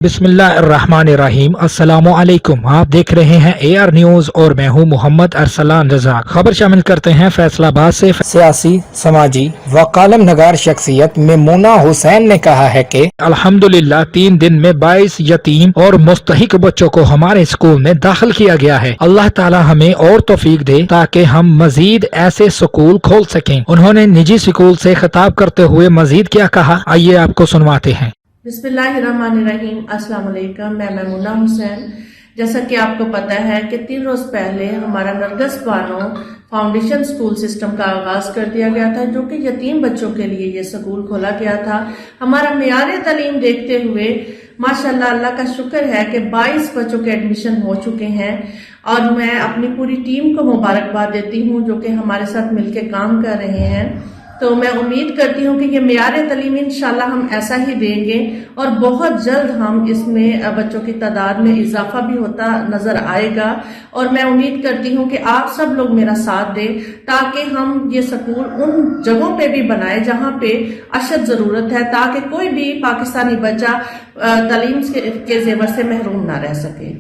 بسم اللہ الرحمن الرحیم، السلام علیکم۔ آپ دیکھ رہے ہیں AR نیوز اور میں ہوں محمد ارسلان رضا۔ خبر شامل کرتے ہیں فیصل آباد سے۔ سیاسی، سماجی و کالم نگار شخصیت میمونہ حسین نے کہا ہے کہ الحمدللہ 3 دن میں 22 یتیم اور مستحق بچوں کو ہمارے اسکول میں داخل کیا گیا ہے۔ اللہ تعالی ہمیں اور توفیق دے تاکہ ہم مزید ایسے اسکول کھول سکیں۔ انہوں نے نجی اسکول سے خطاب کرتے ہوئے مزید کیا کہا، آئیے آپ کو سنواتے ہیں۔ بسم اللہ الرحمن الرحیم۔ السلام علیکم، میں میمونہ حسین۔ جیسا کہ آپ کو پتہ ہے کہ 3 روز پہلے ہمارا نرگس بانو فاؤنڈیشن سکول سسٹم کا آغاز کر دیا گیا تھا، جو کہ یتیم بچوں کے لیے یہ سکول کھولا گیا تھا۔ ہمارا معیار تعلیم دیکھتے ہوئے ماشاءاللہ اللہ کا شکر ہے کہ 22 بچوں کے ایڈمیشن ہو چکے ہیں، اور میں اپنی پوری ٹیم کو مبارکباد دیتی ہوں جو کہ ہمارے ساتھ مل کے کام کر رہے ہیں۔ تو میں امید کرتی ہوں کہ یہ معیار تعلیم انشاءاللہ ہم ایسا ہی دیں گے، اور بہت جلد ہم اس میں بچوں کی تعداد میں اضافہ بھی ہوتا نظر آئے گا، اور میں امید کرتی ہوں کہ آپ سب لوگ میرا ساتھ دیں تاکہ ہم یہ سکول ان جگہوں پہ بھی بنائیں جہاں پہ اشد ضرورت ہے، تاکہ کوئی بھی پاکستانی بچہ تعلیم کے زیور سے محروم نہ رہ سکے۔